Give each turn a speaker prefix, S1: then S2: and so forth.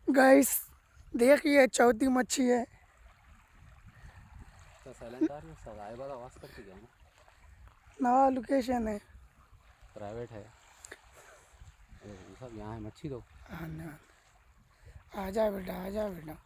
S1: Guys देखिए चौथी मच्छी है। नवा लोकेशन है,
S2: प्राइवेट है सब यहाँ है मच्छी। तो
S1: आजा बेटा, आजा बेटा।